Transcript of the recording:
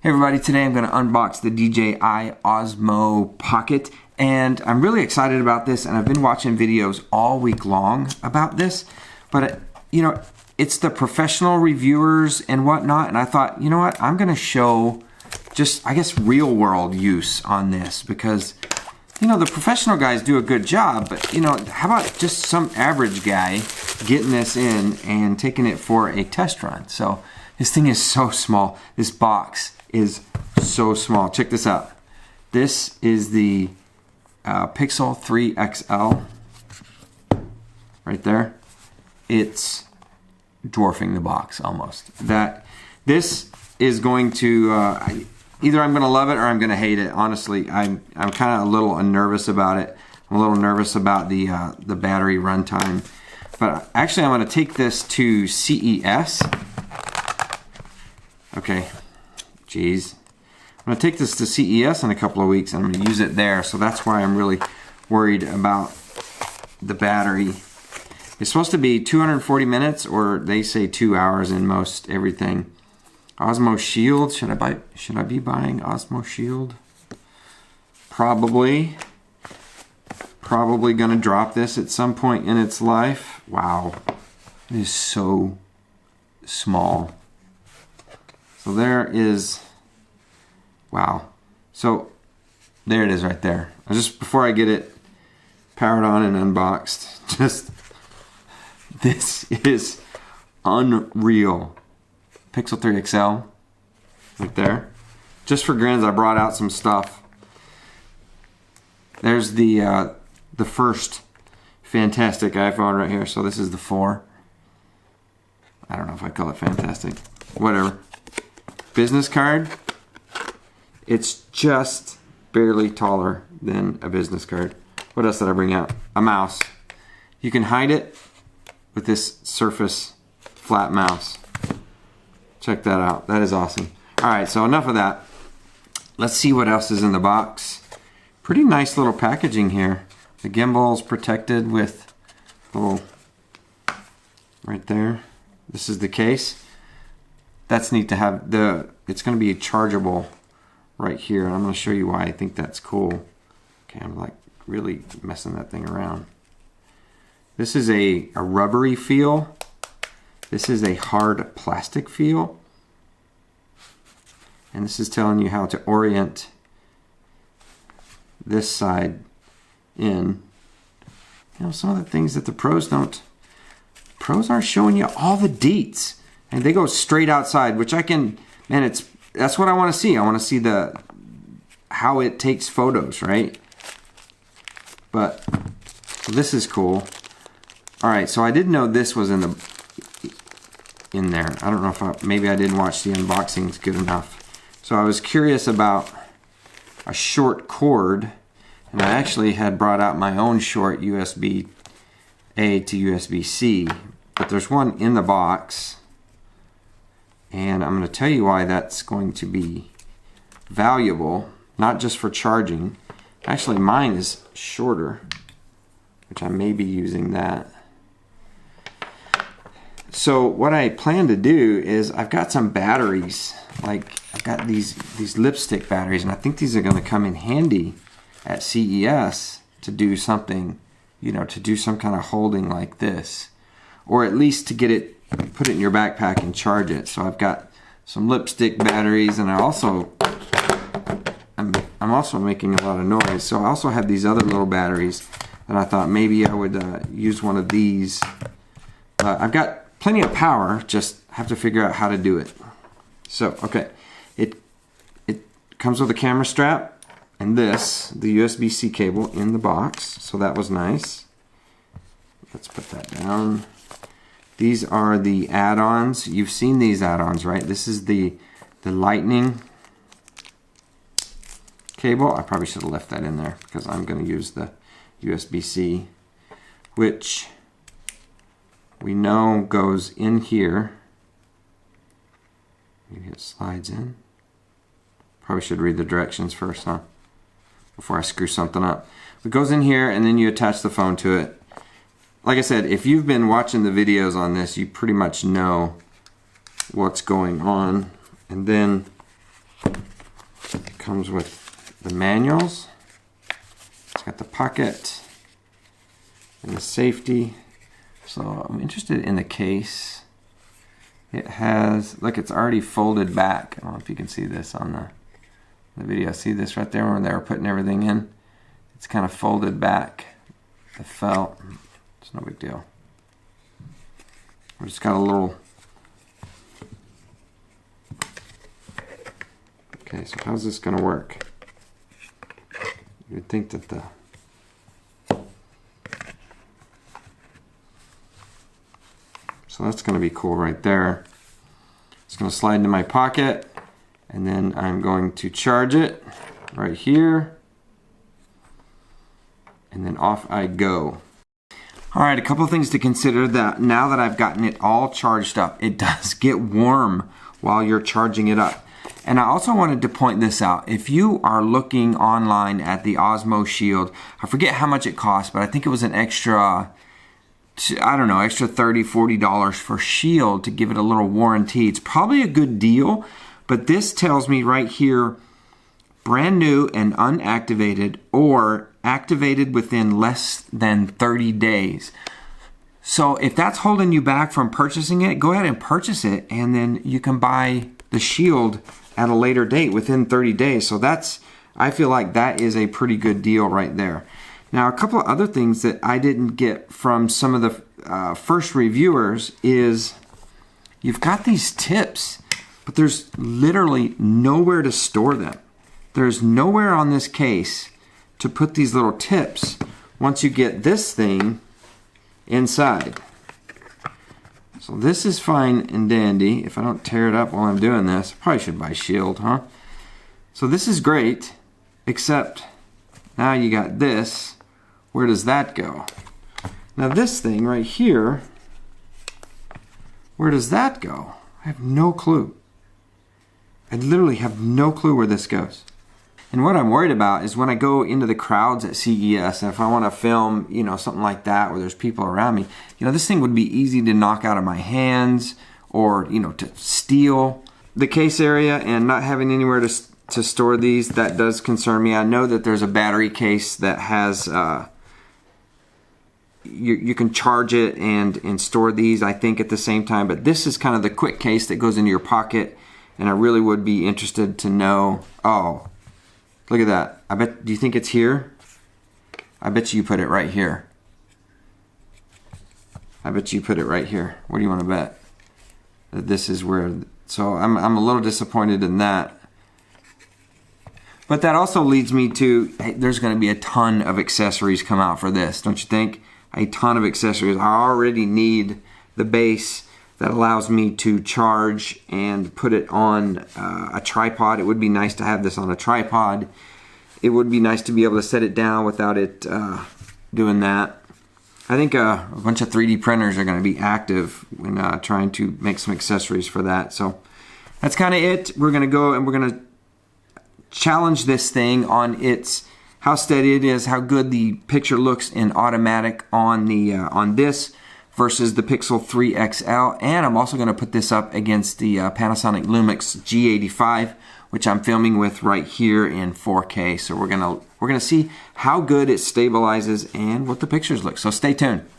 Hey everybody, today I'm going to unbox the DJI Osmo Pocket, and I'm really excited about this, and I've been watching videos all week long about this, but it's the professional reviewers and whatnot, and I thought, you know what, I'm going to show just, I guess, real world use on this, because the professional guys do a good job, but how about just some average guy getting this in and taking it for a test run? So this thing is so small. This box is so small. Check this out. This is the Pixel 3 XL right there. It's dwarfing the box almost. This is going to either I'm going to love it or I'm going to hate it. Honestly, I'm kind of a little nervous about it. I'm a little nervous about the battery runtime. But actually, I'm going to take this to CES. Okay, geez. I'm going to take this to CES in a couple of weeks and I'm going to use it there. So that's why I'm really worried about the battery. It's supposed to be 240 minutes, or they say 2 hours in most everything. Osmo Shield, should I be buying Osmo Shield? Probably gonna drop this at some point in its life. Wow, it is so small. So there is, wow. So there it is right there. Just before I get it powered on and unboxed, this is unreal. Pixel 3 XL right there. Just for grins, I brought out some stuff. There's the first fantastic iPhone right here. So this is the 4. I don't know if I call it fantastic. Whatever. Business card. It's just barely taller than a business card. What else did I bring out? A mouse. You can hide it with this Surface flat mouse. Check that out. That is awesome. Alright, so enough of that. Let's see what else is in the box. Pretty nice little packaging here. The gimbal is protected with a little right there. This is the case. That's neat to have. It's going to be chargeable right here. And I'm going to show you why I think that's cool. Okay, I'm like really messing that thing around. This is a rubbery feel. This is a hard plastic feel. And this is telling you how to orient this side in. Some of the things that the pros don't. Pros aren't showing you all the deets. And they go straight outside, which I can, man, that's what I want to see. I want to see how it takes photos, right? But this is cool. All right, so I didn't know this was in there. I don't know if maybe I didn't watch the unboxings good enough. So I was curious about a short cord, and I actually had brought out my own short USB-A to USB-C, but there's one in the box. And I'm going to tell you why that's going to be valuable, not just for charging. Actually, mine is shorter, which I may be using that. So what I plan to do is I've got some batteries. Like I've got these lipstick batteries, and I think these are going to come in handy at CES to do something, to do some kind of holding like this, or at least to put it in your backpack and charge it. So I've got some lipstick batteries, and I'm also making a lot of noise. So I also have these other little batteries, and I thought maybe I would use one of these. I've got plenty of power, just have to figure out how to do it. So okay, it comes with a camera strap and the USB-C cable in the box. So that was nice. Let's put that down. These are the add-ons. You've seen these add-ons, right? This is the lightning cable. I probably should have left that in there because I'm going to use the USB-C, which we know goes in here. Maybe it slides in. Probably should read the directions first, huh? Before I screw something up. It goes in here, and then you attach the phone to it. Like I said, if you've been watching the videos on this, you pretty much know what's going on. And then comes with the manuals. It's got the pocket and the safety. So I'm interested in the case. It has, look, it's already folded back. I don't know if you can see this on the video. See this right there when they were putting everything in? It's kind of folded back. The felt, it's no big deal. We just got a little. Okay, so how's this gonna work? You would think that the so that's gonna be cool right there. It's gonna slide into my pocket, and then I'm going to charge it right here, and then off I go. All right, a couple of things to consider. That now that I've gotten it all charged up, it does get warm while you're charging it up. And I also wanted to point this out. If you are looking online at the Osmo Shield, I forget how much it costs, but I think it was an extra, I don't know, extra $30, $40 for Shield to give it a little warranty. It's probably a good deal, but this tells me right here, brand new and unactivated, or activated within less than 30 days. So if that's holding you back from purchasing it, go ahead and purchase it, and then you can buy the Shield at a later date within 30 days. So that's, I feel like that is a pretty good deal right there. Now, a couple of other things that I didn't get from some of the first reviewers is you've got these tips, but there's literally nowhere to store them. There's nowhere on this case to put these little tips once you get this thing inside. So this is fine and dandy. If I don't tear it up while I'm doing this, I probably should buy Shield, huh? So this is great, except now you got this. Where does that go? Now this thing right here, where does that go? I have no clue. I literally have no clue where this goes. And what I'm worried about is when I go into the crowds at CES, and if I want to film, you know, something like that where there's people around me, you know, this thing would be easy to knock out of my hands, or, you know, to steal. The case area and not having anywhere to store these, that does concern me. I know that there's a battery case that has, you can charge it and store these, I think, at the same time, but this is kind of the quick case that goes into your pocket, and I really would be interested to know, oh, look at that. I bet, do you think it's here? I bet you put it right here. I bet you put it right here. What do you want to bet? That this is where, so I'm a little disappointed in that. But that also leads me to, hey, there's going to be a ton of accessories come out for this, don't you think? A ton of accessories. I already need the base that allows me to charge and put it on a tripod. It would be nice to have this on a tripod. It would be nice to be able to set it down without it doing that. I think a bunch of 3D printers are going to be active when trying to make some accessories for that. So that's kind of it. We're going to go and we're going to challenge this thing on its how steady it is, how good the picture looks in automatic on the on this versus the Pixel 3 XL, and I'm also going to put this up against the Panasonic Lumix G85, which I'm filming with right here in 4K. So we're gonna see how good it stabilizes and what the pictures look. So stay tuned.